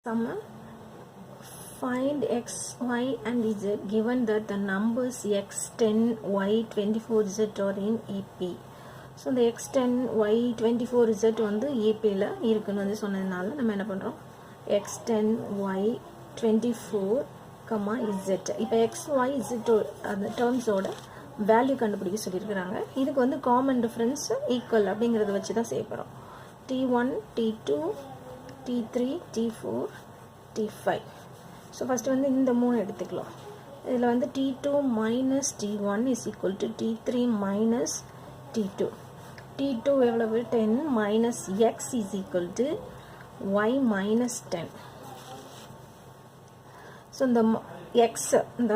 Sum find x, y and z given that the numbers x, 10, y, 24, z are in AP. So the x, 10, y, 24, z வந்து APல இருக்குன்னு வந்து சொன்னதுனால நம்ம என்ன பண்றோம் x, 10, y, 24, z. இப்போ x, y, z அந்த டேர்ம்ஸோட வேல்யூ கண்டுபிடிக்க சொல்லியிருக்கிறாங்க. இதுக்கு வந்து காமன் டிஃபரன்ஸ் ஈக்குவல் அப்படிங்கிறத வச்சு தான் செய்யப்படுறோம். T1, T2, T3, T4, T5. So first வந்து இந்த மூணு எடுத்துக்கலாம். இதில் வந்து T2 minus T1 is equal to T3 minus T2. T2 எவ்வளவு 10 minus x is equal to y minus 10. So இந்த x இந்த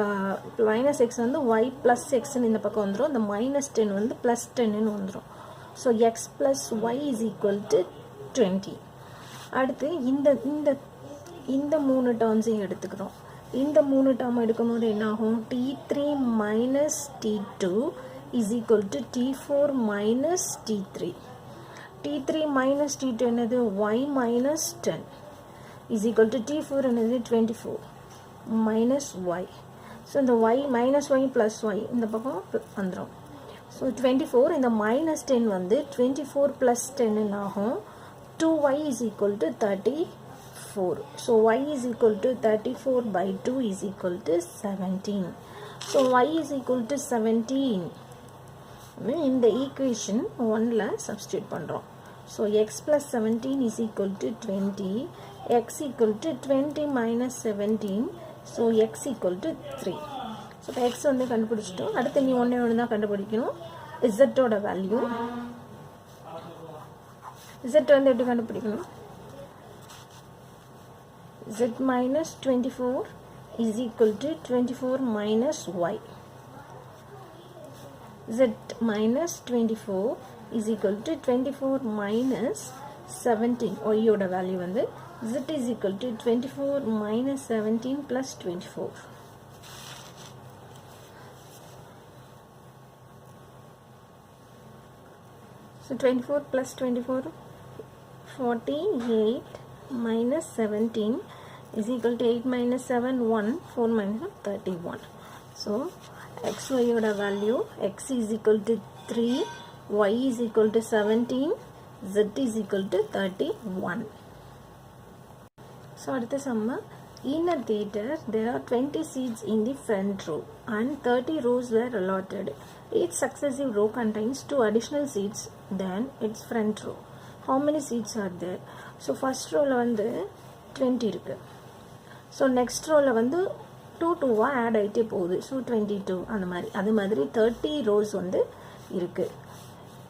மைனஸ் எக்ஸ் வந்து y plus xன்னு இந்த பக்கம் வந்துடும். இந்த மைனஸ் 10 வந்து plus 10ன்னு வந்துடும். So x plus y is equal to 20. அடுத்து இந்த மூணு டேர்ம்ஸையும் எடுத்துக்கிறோம். இந்த மூணு டேர்ம் எடுக்கும்போது என்ன ஆகும் T3 minus T2 is equal to T4 minus T3. T3 minus T2 என்னது y minus 10 is equal to T4 என்னது 24 minus y. ஸோ இந்த y minus y plus y இந்த பக்கம் வந்துடும். ஸோ 24 இந்த minus 10 வந்து 24 plus 10 ஆகும். 2y is equal to 34. So y is equal to 34 by 2 is equal to 17. So y is equal to 17. இந்த equation 1ல substitute பண்றோம். So x plus 17 is equal to 20. X equal to 20 minus 17. So x equal to 3. So x வந்து கண்டுபிடிச்சிட்டோம். அடுத்து நீ ஒண்ணே தான் கண்டுபிடிக்கணும். z ஓட வேல்யூ. z வந்து எப்படி கண்டுபிடிக்கணும்? z minus 24 is equal to 24 minus y. z minus 24 is equal to 24 minus 17. y ஓட வேல்யூ வந்து z is equal to 24 minus 17 plus 24. So 24 plus 24 48 minus 17 is equal to 8 minus 7 1 4 minus 31. So xy oda value x is equal to 3, y is equal to 17, z is equal to 31. So adutha summa in a theater there are 20 seats in the front row and 30 rows were allotted. Each successive row contains 2 additional seats than its front row. How many seats are there? So first row la வந்து 20 இருக்கு. So next row la வந்து 2 add ஆயிட்டே போகுது. So 22 அந்த மாதிரி. அது மாதிரி 30 rows வந்து இருக்கு.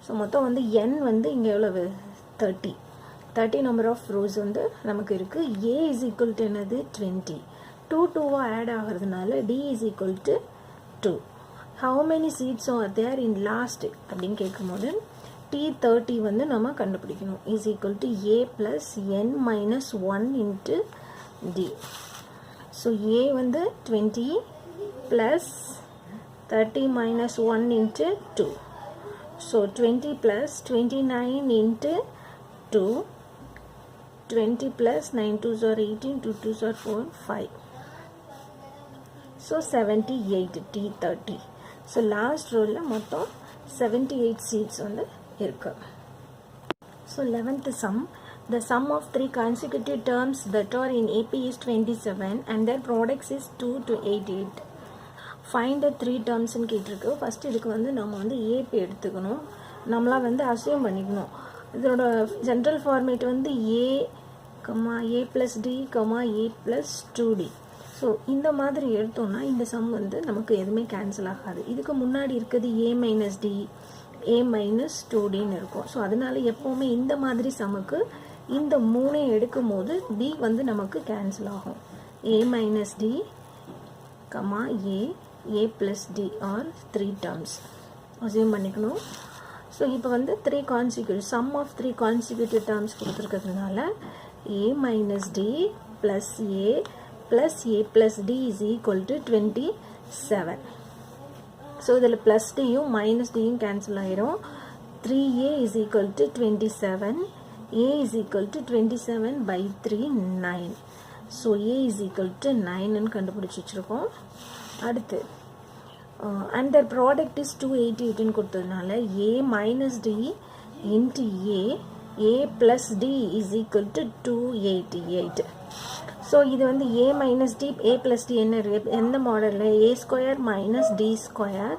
So மொத்தம் வந்து n வந்து இங்க எவ்வளவு 30 number of rows வந்து நமக்கு இருக்கு. A is equal to என்னது 20. 2 add ஆகிறதுனால D is equal to 2. How many seats are there in last அப்படின்னு கேட்கும்போது T30 வந்து நம்ம கண்டுபிடிக்கணும் is equal to A plus n minus 1 into D. So A வந்து 20 plus 30 minus 1 into 2. So 20 plus 29 into 2. 20 plus 9 2s are 18, 2 2s are 4, 5. So 78 T30. So last row la மொத்தம் 78 seats வந்து இருக்கு. So 11th sum, the sum of 3 consecutive terms that are in AP is 27 and their products is 2 to 88. Find the 3 terms ன்னு கேட்டிருக்கு. First இதுக்கு வந்து நம்ம வந்து AP எடுத்துக்கணும். நம்மளா வந்து அசியூம் பண்ணிக்கணும். இதோட ஜெனரல் ஃபார்மேட் வந்து A, A plus D, A plus 2D. So இந்த மாதிரி எடுத்தோம்னா இந்த சம் வந்து நமக்கு எதுவுமே கேன்சல் ஆகாது. இதுக்கு முன்னாடி இருக்கிறது A minus D, A minus 2Dன்னு இருக்கும். ஸோ அதனால எப்போவுமே இந்த மாதிரி சமுக்கு இந்த மூணை எடுக்கும் போது D வந்து நமக்கு கேன்சல் ஆகும். A minus D, A plus D are 3 terms. Assume பண்ணிக்கணும். ஸோ இப்போ வந்து 3 consecutive sum of 3 consecutive terms கொடுத்துருக்கிறதுனால A minus D plus A plus A plus D is equal to 27. So இதில் plus D யும் minus D யும் cancel ஆயிரும். 3A is equal to 27. A is equal to 27 by 3, 9. So A is equal to 9ன்னு கண்டுபிடிச்சி வச்சுருக்கோம். அடுத்து and their product is 288ன்னு கொடுத்ததுனால A minus D into A plus D is equal to 288. So இது வந்து A minus D A plus D என்ன எந்த மாடலில் A square minus D square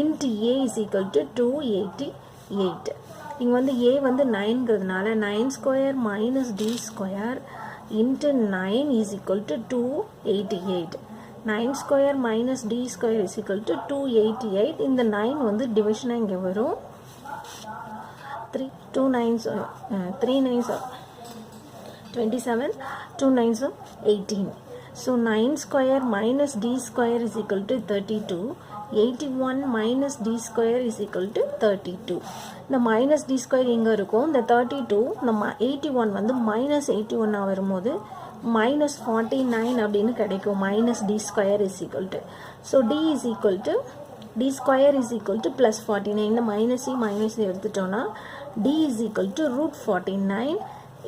into A is equal to 288. இங்கே வந்து A வந்து 9ங்கிறதுனால 9 square minus D square into 9 is equal to 288. 9 square minus D square is equal to 288. இந்த 9 வந்து டிவிஷனாக இங்கே வரும். 3 9s 27, 2 9s 18. So 9 square minus D square is equal to 32. 81 minus D square is equal to 32. இந்த minus D square இங்கே இருக்கும். இந்த 32 நம்ம 81 வந்து minus 81 வரும்போது minus 49 அப்படின்னு கிடைக்கும். minus D square is equal to. So D is equal to D square is equal to plus 49. இந்த minus எடுத்துட்டோம்னா D is equal to root 49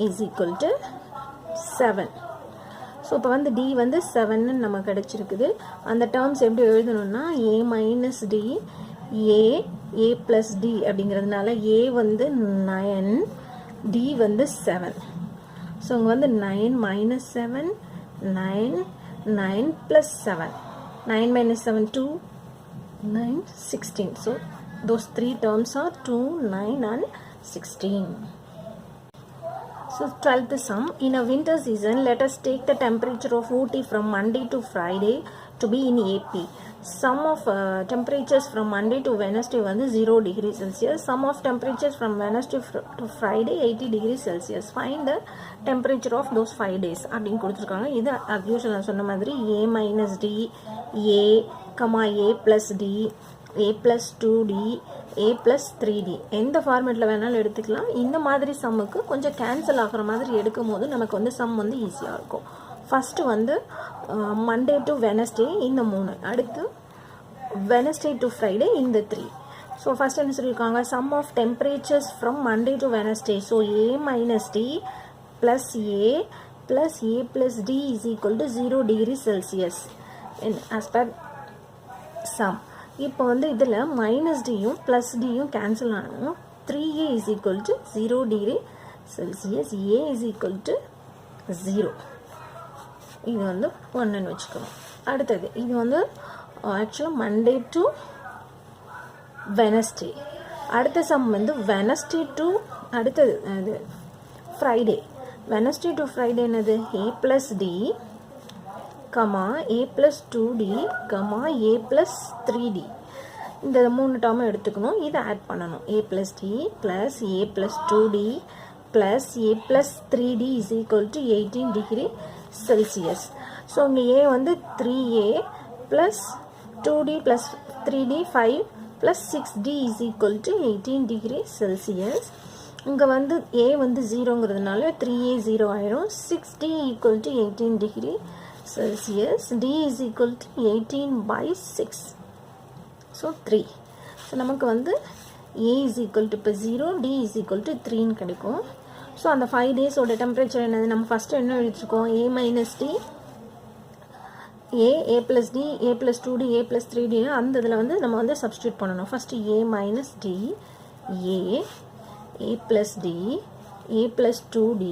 is equal to 7. So இப்போ வந்து D வந்து 7ன்னு நம்ம கிடச்சிருக்குது. அந்த டேர்ம்ஸ் எப்படி எழுதணும்னா A minus D A plus D அப்படிங்கிறதுனால A வந்து 9 D வந்து 7. ஸோ இங்கே வந்து 9 minus 7 9 plus 7 9 minus 7 2 9 16. So those three terms are 2 9 and 16. So 12th sum. In a winter season, let us take the temperature of Ooty from Monday to Friday to be in AP. Sum of temperatures from Monday to Wednesday வந்து 0 degree Celsius. Sum of temperatures from Wednesday to Friday 80 degree Celsius. Find the temperature of those 5 days. அப்படின்னு கொடுத்துருக்காங்க. இது as usual நான் சொன்ன மாதிரி A minus D A, A plus D A plus 2D A plus 3D எந்த ஃபார்மேட்டில் வேணாலும் எடுத்துக்கலாம். இந்த மாதிரி சம்முக்கு கொஞ்சம் கேன்சல் ஆகிற மாதிரி எடுக்கும் போது நமக்கு வந்து சம் வந்து ஈஸியாக இருக்கும். ஃபஸ்ட்டு வந்து மண்டே டு வெனஸ்டே இந்த 3, அடுத்து வெனஸ்டே டு ஃப்ரைடே இந்த 3. ஸோ ஃபஸ்ட் என்ன சொல்லியிருக்காங்க, sum of temperatures from Monday to Wednesday. So A minus D plus A plus A plus D is equal to 0 degree Celsius as per sum. இப்போ வந்து இதில் minus டியும் plus டியும் cancel ஆகணும். 3A is equal to 0 degree Celsius. A is equal to 0. இது வந்து 1ன்னு வச்சுக்கணும். அடுத்தது இது வந்து ஆக்சுவலாக மண்டே டு வெனஸ்டே. அடுத்த சம் வந்து வெனஸ்டே டு அடுத்தது அது ஃப்ரைடே. வெனஸ்டே டு ஃப்ரைடே என்னது A plus D A plus 2D A plus 3D. இந்த 3 டேர்மை எடுத்துக்கணும். இதை ஆட் பண்ணணும். A plus D plus A plus 2D plus A plus 3D is equal to 18 degree Celsius. So இங்கே A வந்து 3A plus 2D plus 3D 5 plus 6D is equal to 18 degree Celsius. இங்கே வந்து A வந்து 0ங்கிறதுனால 3A 0 ஆயிரும். 6D equal to 18 degree Celsius. D is equal to 18 by 6. So 3. So நமக்கு வந்து A is equal to இப்போ 0 D is equal to 3ன்னு கிடைக்கும். So அந்த 5 டேஸோட temperature என்னது, நம்ம ஃபஸ்ட்டு என்ன எழுதிருக்கோம், A minus D A plus D A plus 2D A plus 3D அந்த இதில் வந்து நம்ம வந்து சப்ஸ்டியூட் பண்ணணும். First A minus D A plus D A plus 2D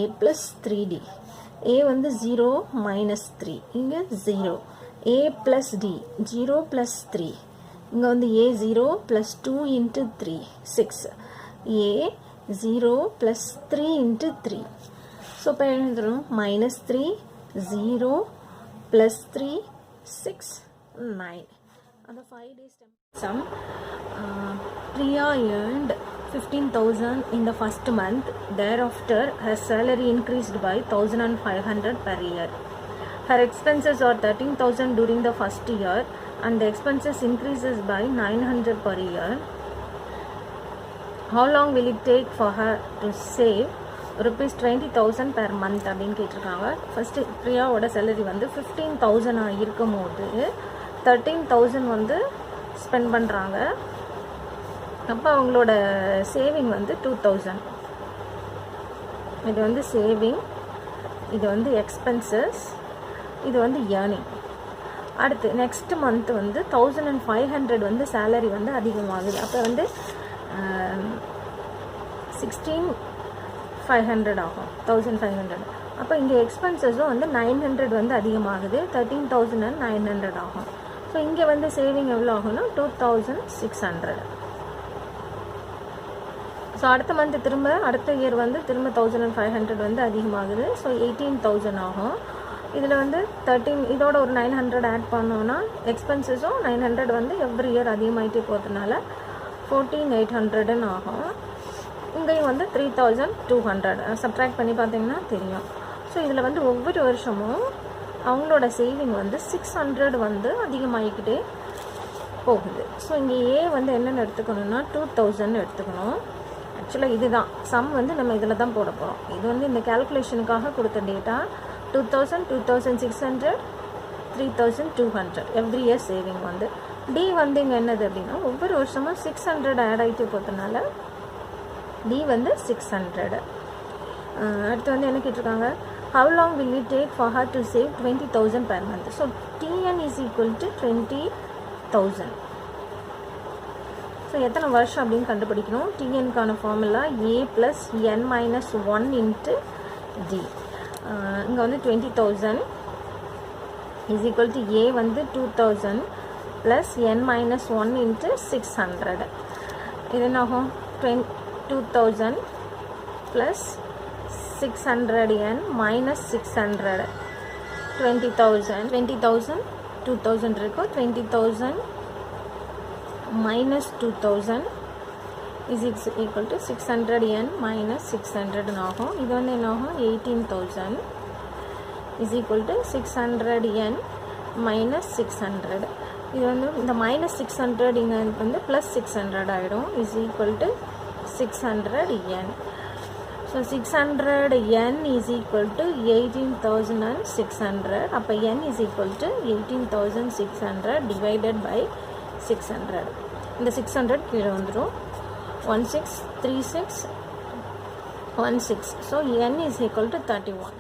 A plus 3D. A வந்து 0 minus 3 இங்கே 0. A plus D 0 plus 3 இங்கே வந்து A 0 plus 2 into 3 6. A 0 plus 3 into 3. So இப்போ எழுதுறோம் minus 3 0 plus 3 6 9. அந்த 5 days sum. Priya earned 15,000 in the first month. Thereafter her salary increased by 1,500 per year. Her expenses are 13,000 during the first year and the expenses increases by 900 per year. How long will it take for her to save rupees 20,000 per month அப்படின்னு கேட்டிருக்காங்க. First பிரியாவோட salary வந்து 15,000 இருக்கும் போது 13,000 வந்து spend பண்ணுறாங்க. அப்போ அவங்களோட saving வந்து 2,000. இது வந்து சேவிங் இது வந்து எக்ஸ்பென்சஸ், இது வந்து ஏர்னிங். அடுத்து நெக்ஸ்ட் மந்த் வந்து 1500 வந்து சேலரி வந்து அதிகமாகுது. அப்போ வந்து 16500 ஆகும், 1500. அப்போ இங்கே எக்ஸ்பென்சஸும் வந்து 900 வந்து அதிகமாகுது, 13900 ஆகும். ஸோ இங்கே வந்து சேவிங் எவ்வளோ ஆகும்னா 2600. ஸோ அடுத்த மந்த் திரும்ப அடுத்த இயர் வந்து திரும்ப 1500 வந்து அதிகமாகுது. ஸோ 18000 ஆகும். இதில் வந்து 13 இதோட ஒரு 900 ஆட் பண்ணோன்னா எக்ஸ்பென்சஸும் 900 வந்து எவ்ரி இயர் அதிகமாகிட்டே போகிறதுனால 14800 ஆகும். இங்கேயும் வந்து 3200 சப்ட்ராக்ட் பண்ணி பார்த்தீங்கன்னா தெரியும். ஸோ இதில் வந்து ஒவ்வொரு வருஷமும் அவங்களோட சேவிங் வந்து 600 வந்து அதிகமாகிக்கிட்டே போகுது. ஸோ இங்கே ஏ வந்து என்னென்னு எடுத்துக்கணும்னா 2000 எடுத்துக்கணும். ஆக்சுவலாக இதுதான் சம் வந்து நம்ம இதில் தான் போட போகிறோம். இது வந்து இந்த கேல்குலேஷனுக்காக கொடுத்த டேட்டா 2000, 2600, 3200 எவ்ரி இயர் சேவிங் வந்து. டி வந்து இங்கே என்னது அப்படின்னா ஒவ்வொரு வருஷமும் 600 ஆட் ஆகிட்டு போகிறதுனால டி வந்து 600. அடுத்து வந்து என்ன கேட்டிருக்காங்க, how long will it take for her to save 20,000 per month? So TN is equal to 20,000. So எத்தனை வருஷம் அப்படின்னு கண்டுபிடிக்கணும். டிஎன்கான ஃபார்முலா A + n - 1 × D. இங்கே வந்து 20,000 is equal to A வந்து 2000 + n - 1 × 600. இது என்னாகும் 2000 + 600n - 600 20,000 2000 இருக்கும். 20,000 - 2000 is equal to 600n - 600 ஆகும். இது வந்து என்ன ஆகும் 18,000 is equal to 600n - 600. இது வந்து இந்த -600 இங்கே வந்து +600 ஆகிடும், is equal to 600n. So 600n is equal to 18,600. அப்போ n is equal to 18,600 divided by 600. இந்த 600 கீழே வந்துடும், 163616. So n is equal to 31.